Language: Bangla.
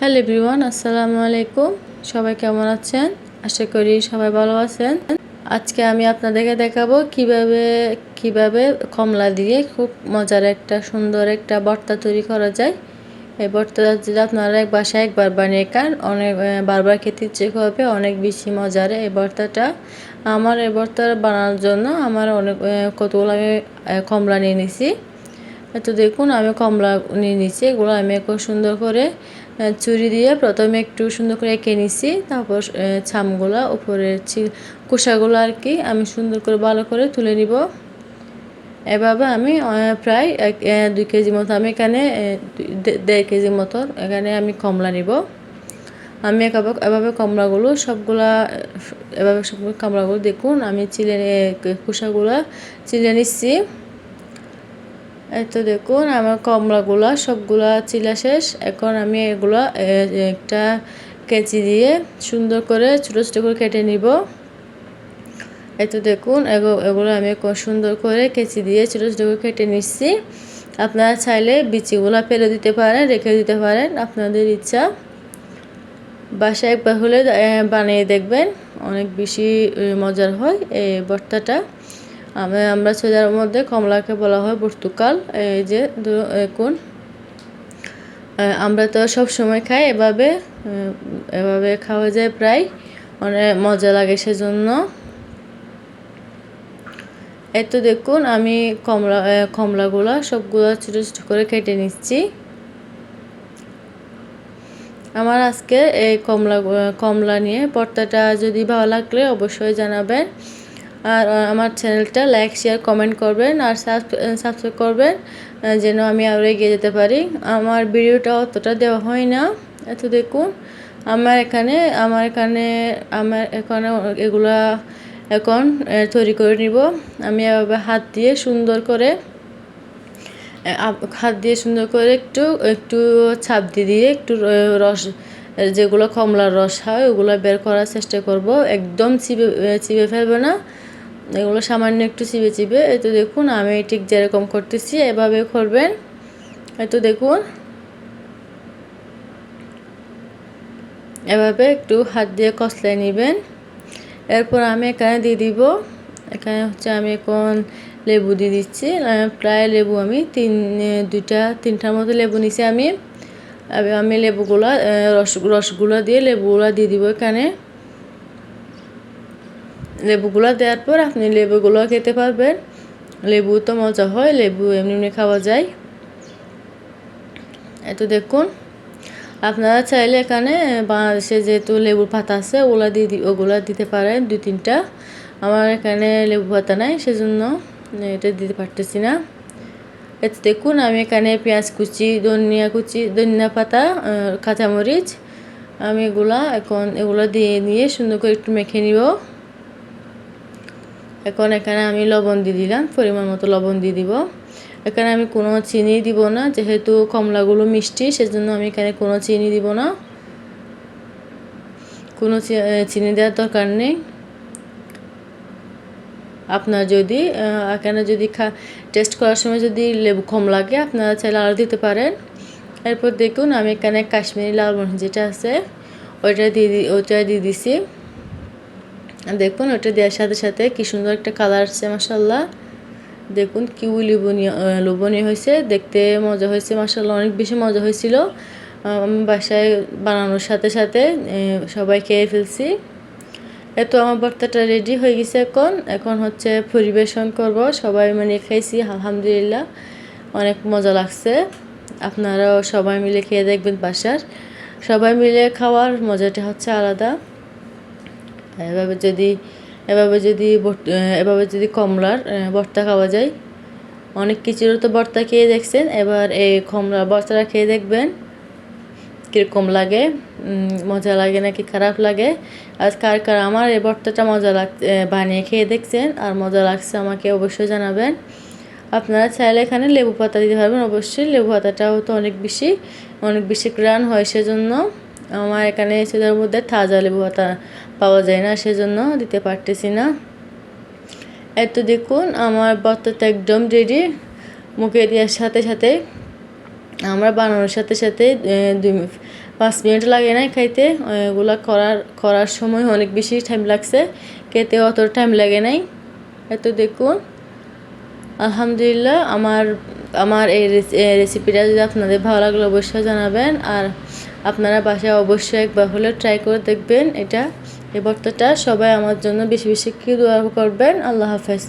হ্যালো এভরিওয়ান, আসসালামু আলাইকুম। সবাই কেমন আছেন? আশা করি সবাই ভালো আছেন। আজকে আমি আপনাদেরকে দেখাবো কিভাবে কমলা দিয়ে খুব মজার একটা সুন্দর একটা ভর্তা তৈরি করা যায়। এই ভর্তাটা যদি আপনারা বাসায় একবার বানিয়ে খান, অনেক বারবার খেতে ইচ্ছে করবে। অনেক বেশি মজার এই ভর্তাটা। আমার এই ভর্তা বানানোর জন্য আমার অনেক কতগুলো আমি কমলা নিয়ে নিছি। তো দেখুন আমি কমলা নিয়ে নিচ্ছি। এগুলো আমি খুব সুন্দর করে ছুরি দিয়ে প্রথমে একটু সুন্দর করে এঁকে নিচ্ছি। তারপর ছামগুলো উপরের খোসাগুলো আর কি আমি সুন্দর করে ভালো করে তুলে নিব। এভাবে আমি প্রায় 2 কেজি মতো আমি এখানে 1.5 কেজি মতো এখানে আমি কমলা নিব। আমি এভাবে কমলাগুলো সবগুলো কমলাগুলো দেখুন আমি খোসাগুলো চিলে নিচ্ছি। এই তো দেখুন আমার কমলাগুলা সবগুলা চিলা শেষ। এখন আমি এগুলো একটা কেচি দিয়ে সুন্দর করে ছোটো ছোটো করে কেটে নিব। এই তো দেখুন এগুলো আমি সুন্দর করে কেচি দিয়ে ছোটো ছোটো করে কেটে নিচ্ছি। আপনারা চাইলে বিচিগুলা ফেলে দিতে পারেন, রেখে দিতে পারেন, আপনাদের ইচ্ছা। বাসায় একবার হলে বানিয়ে দেখবেন, অনেক বেশি মজার হয় এই ভর্তাটা। আমরা সোজার মধ্যে কমলাকে বলা হয় পর্তুগাল। এই যে দেখুন আমরা তো সব সময় খাই এভাবে খাওয়া যায় প্রায়, অনেক মজা লাগে সেজন্য। এই তো দেখুন আমি কমলাগুলো সবগুলো ছোটো ছোটো করে কেটে নিচ্ছি। আমার আজকে এই কমলা নিয়ে ভর্তাটা যদি ভালো লাগলে অবশ্যই জানাবেন। আর আমার চ্যানেলটা লাইক শেয়ার কমেন্ট করবেন আর সাবস্ক্রাইব করবেন, যেন আমি আরও এগিয়ে যেতে পারি। আমার ভিডিওটা অতটা দেওয়া হয় না। এত দেখুন আমার এখানে এগুলা এখন তৈরি করে নিব। আমি এভাবে হাত দিয়ে সুন্দর করে একটু একটু ছাপ দিয়ে একটু রস, যেগুলো কমলার রস হয় ওগুলো বের করার চেষ্টা করব। একদম চিবে ফেলবো না, এগুলো সামান্য একটু চিবে। এই তো দেখুন আমি ঠিক যেরকম করতেছি এভাবে করবেন। এই তো দেখুন এভাবে একটু হাত দিয়ে কষলে নেবেন। এরপর আমি এখানে দিয়ে দিব, এখানে হচ্ছে আমি এখন লেবু দিয়ে দিচ্ছি। প্রায় লেবু আমি তিনটার মতো লেবু নিছি। আমি লেবুগুলা রসগুলো দিয়ে লেবুগুলা দিয়ে দিব এখানে। লেবুগুলো দেওয়ার পর আপনি লেবুগুলো খেতে পারবেন। লেবু তো মজা হয়, লেবু এমনি খাওয়া যায়। এত দেখুন আপনারা চাইলে এখানে বাংলাদেশে যেহেতু লেবুর পাতা আছে ওগুলা দিতে পারেন 2-3টা। আমার এখানে লেবু পাতা নাই, সেজন্য এটা দিতে পারতেছি না। এতে দেখুন আমি এখানে পেঁয়াজ কুচি, ধনিয়া পাতা, কাঁচামরিচ আমি এগুলো দিয়ে নিয়ে সুন্দর করে একটু মেখে নিব। এখন এখানে আমি লবণ দিয়ে দিলাম, পরিমাণ মতো লবণ দিয়ে দিব। এখানে আমি কোনো চিনি দিব না, যেহেতু কমলাগুলো মিষ্টি সেজন্য আমি এখানে কোনো চিনি দিব না। কোনো চিনি দেওয়ার দরকার নেই। আপনার এখানে যদি টেস্ট করার সময় যদি লেবু কম লাগে আপনারা চাইলে আরও দিতে পারেন। এরপর দেখুন আমি এখানে কাশ্মীরি লাল মরিচ যেটা আছে ওইটা দিয়ে দিছি। দেখুন ওটা দেওয়ার সাথে সাথে কি সুন্দর একটা কালার আসছে, মাশাআল্লাহ। দেখুন কি লোভনীয় হয়েছে, দেখতে মজা হয়েছে, মাশাআল্লাহ অনেক বেশি মজা হয়েছিল। বাসায় বানানোর সাথে সাথে সবাই খেয়ে ফেলছি। এত আমার ভর্তাটা রেডি হয়ে গেছে। এখন হচ্ছে পরিবেশন করব। সবাই খাইছি, আলহামদুলিল্লাহ অনেক মজা লাগছে। আপনারাও সবাই মিলে খেয়ে দেখবেন। বাসার সবাই মিলে খাওয়ার মজাটা হচ্ছে আলাদা। এভাবে যদি কমলার ভর্তা খাওয়া যায়, অনেক কিছুরও তো ভর্তা খেয়ে দেখছেন, এবার এই কমলার ভর্তাটা খেয়ে দেখবেন কীরকম লাগে, মজা লাগে নাকি খারাপ লাগে। আর কার আমার এই ভর্তাটা বানিয়ে খেয়ে দেখছেন আর মজা লাগছে আমাকে অবশ্যই জানাবেন। আপনারা চাইলে এখানে লেবু পাতা দিতে পারবেন, অবশ্যই লেবু পাতাটাও তো অনেক বেশি গ্রান হয়, সেজন্য আমার এখানে সেটার মধ্যে তাজা লেবু পাতা পাওয়া যায় না, সেজন্য দিতে পারতেছি না। এত দেখুন আমার ভর্তাটা একদম রেডি। মুখে দেওয়ার সাথে সাথে আমরা বানানোর সাথে সাথে 5 মিনিট লাগে নাই খাইতে, এগুলা করার সময় অনেক বেশি টাইম লাগছে, খেতে অত টাইম লাগে নাই। এত দেখুন আলহামদুলিল্লাহ। আমার এই রেসিপিটা যদি আপনাদের ভালো লাগলে অবশ্যই জানাবেন, আর আপনারা বাসায় অবশ্যই একবার হলে ট্রাই করে দেখবেন। এই ভর্তাটা সবাই আমার জন্য বেশি বেশি দোয়া করবেন। আল্লাহ হাফেজ।